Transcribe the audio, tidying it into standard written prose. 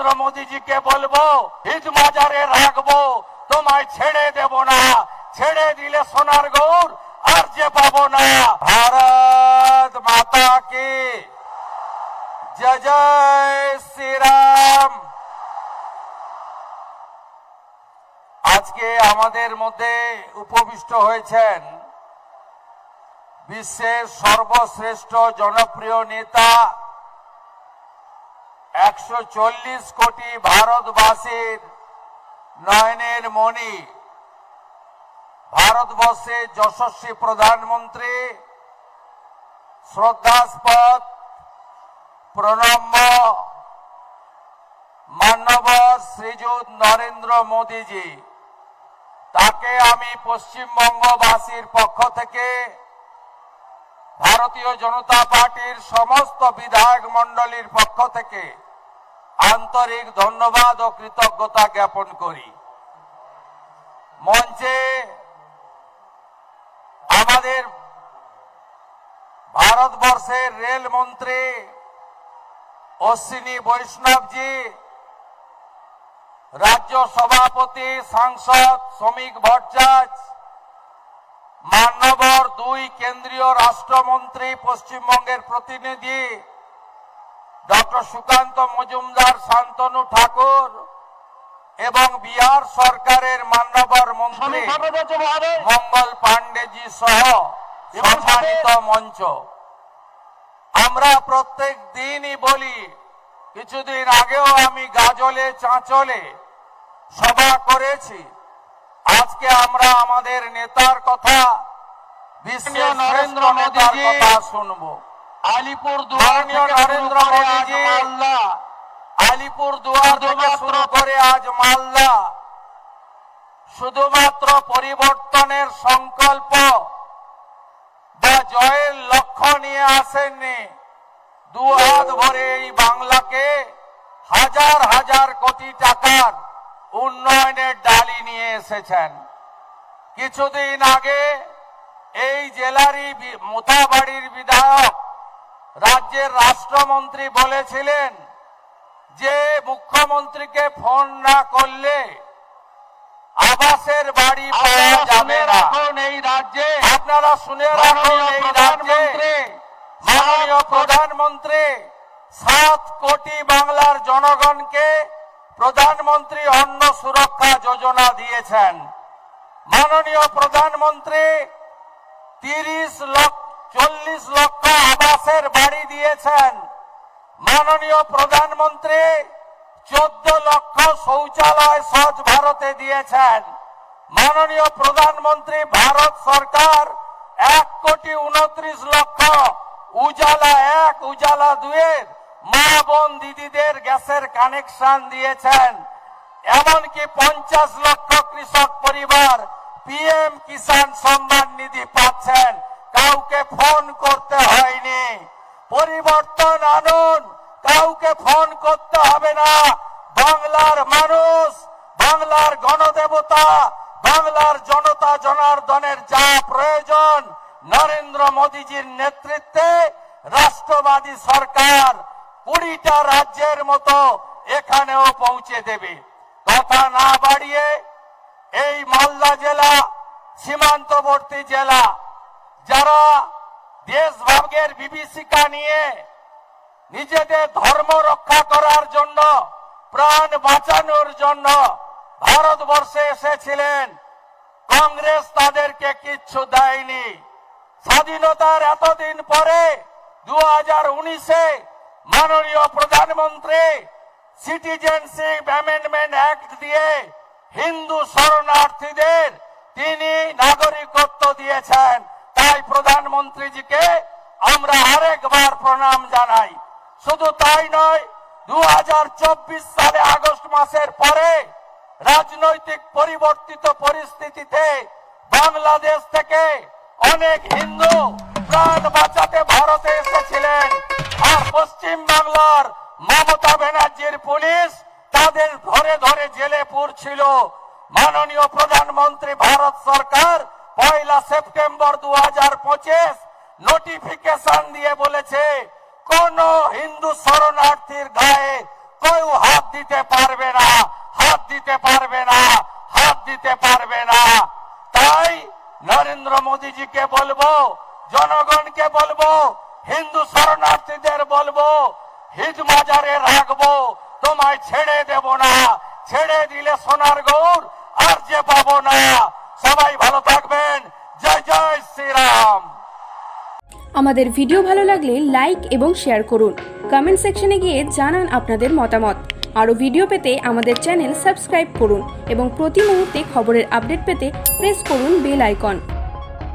নরেন্দ্র মোদীজিকে বলবো হিট মাজারে রাখবো, তোমায় ছেড়ে দেব না, ছেড়ে দিলে সোনার গৌর আর যে পাবো না। ভারত মাতা কি জয়, জয় শ্রীরাম। আজকে আমাদের মধ্যে উপবিষ্ট হয়েছেন বিশ্বের সর্বশ্রেষ্ঠ জনপ্রিয় নেতা, 140 কোটি ভারতবাসীর নয়নের মণি, ভারতবর্ষের যশস্বী প্রধানমন্ত্রী, শ্রদ্ধাস্পদ প্রণম্য মান্যবর শ্রীযুত নরেন্দ্র মোদীজি, তাকে আমি পশ্চিমবঙ্গবাসীর পক্ষ থেকে ভারতীয় জনতা পার্টির সমস্ত বিধায়ক মণ্ডলীর পক্ষ থেকে আন্তরিক ধন্যবাদ ও কৃতজ্ঞতা জ্ঞাপন করি। মঞ্চে আমাদের ভারতবর্ষের রেলমন্ত্রী অশ্বিনী বৈষ্ণবজি, রাজ্য সভাপতি সাংসদ শ্রমিক ভট্টাচার্য, মান্যবর 2 কেন্দ্রীয় রাষ্ট্রমন্ত্রী পশ্চিমবঙ্গের প্রতিনিধি ডক্টর সুকান্ত মজুমদার, শান্তনু ঠাকুর এবং বিহার সরকারের মান্যবর মন্ত্রী মঙ্গল পাণ্ডেজি সহ সম্মানিত মঞ্চ। আমরা প্রত্যেক দিনই বলি, কিছুদিন আগেও আমি গাজলে চাঁচলে সভা করেছি, আজকে আমরা আমাদের নেতার কথা, বিশ্বের নরেন্দ্র মোদীর কথা শুনবো। আলিপুরদুয়ার নরেন্দ্র মোদীজি আলিপুরদুয়ার থেকে শুরু করে আজ মালদা, শুধুমাত্র পরিবর্তনের সংকল্প বা জয়ের লক্ষ্য নিয়ে আসেননি, 2 হাত ভরে এই বাংলাকে হাজার হাজার কোটি টাকার উন্নয়নের ডালি নিয়ে এসেছেন। কিছুদিন আগে এই জেলারই মোথাবাড়ির বিধায়ক রাজ্যের রাষ্ট্রমন্ত্রী বলেছিলেন যে মুখ্যমন্ত্রীকে ফোন না করলে আবাসের বাড়ি পাওয়া যাবে না। এই রাজ্যে আপনারা শুনে রাখুন, এই রাজ্যে মাননীয় প্রধানমন্ত্রী 7 কোটি বাংলার জনগণকে প্রধানমন্ত্রী অন্ন সুরক্ষা যোজনা দিয়েছেন। মাননীয় প্রধানমন্ত্রী 40 লক্ষ আবাসের বাড়ি দিয়েছেন। মাননীয় প্রধানমন্ত্রী 14 লক্ষ শৌচালয় স্বচ্ছ ভারতে দিয়েছেন। মাননীয় প্রধানমন্ত্রী ভারত সরকার 1,29 লক্ষ উজালা 1 উজালা 2 এর মা বোন দিদিদের গ্যাসের কানেকশন দিয়েছেন। এমনকি 50 লক্ষ কৃষক পরিবার পিএম কিষাণ সম্মান নিধি পাচ্ছেন, কাউকে ফোন করতে হয়নি। পরিবর্তন আনুন, কাউকে ফোন করতে হবে না। বাংলার মানুষ, বাংলার গণদেবতা, বাংলার জনতা জনার্দনের যা প্রয়োজন, নরেন্দ্র মোদীজির নেতৃত্বে রাষ্ট্রবাদী সরকার 20টা রাজ্যের মতো এখানেও পৌঁছে দেবে। কথা না বাড়িয়ে এই মালদা জেলা সীমান্তবর্তী জেলা, যারা দেশভাগের বিভীষিকা নিয়ে নিজেদের ধর্ম রক্ষা করার জন্য, প্রাণ বাঁচানোর জন্য ভারতবর্ষে এসেছিলেন, কংগ্রেস তাদেরকে কিচ্ছু দেয়নি। স্বাধীনতার এতদিন পরে 2019-এ মাননীয় প্রধানমন্ত্রী সিটিজেনশিপ অ্যামেন্ডমেন্ট অ্যাক্ট দিয়ে হিন্দু শরণার্থীদের তিনি নাগরিকত্ব দিয়েছেন। তাই প্রধানমন্ত্রীজিকে আমরা আরেকবার প্রণাম জানাই। শুধু তাই নয়, 2024 সালে আগস্ট মাসের পরে রাজনৈতিক পরিবর্তিত পরিস্থিতিতে বাংলাদেশ থেকে অনেক হিন্দু প্রাণ বাঁচাতে ভারতে এসেছিলেন, আর পশ্চিম বাংলার মমতা ব্যানার্জির পুলিশ তাদের ধরে ধরে জেলে পুরছিল। মাননীয় প্রধানমন্ত্রী ভারত সরকার 1 সেপ্টেম্বর 2025 নোটিফিকেশন দিয়ে বলেছে, কোন হিন্দু শরণার্থীর গায়ে কেউ হাত দিতে পারবে না, হাত দিতে পারবে না, হাত দিতে পারবে না। তাই নরেন্দ্র মোদীজিকে বলবো, জনগণকে বলবো, হিন্দু শরণার্থীদের বলবো, হিজ মাজারে রাখবো, তোমায় ছেড়ে দেব না। ছেড়ে দিলে সোনার গৌর আর যে পাবো না। সবাই ভালো থাকবেন। জয় জয় শ্রীরাম। আমাদের ভিডিও ভালো লাগলে লাইক এবং শেয়ার করুন। কমেন্ট সেকশনে গিয়ে জানান আপনাদের মতামত। আরও ভিডিও পেতে আমাদের চ্যানেল সাবস্ক্রাইব করুন এবং প্রতি মুহূর্তে খবরের আপডেট পেতে প্রেস করুন বেল আইকন।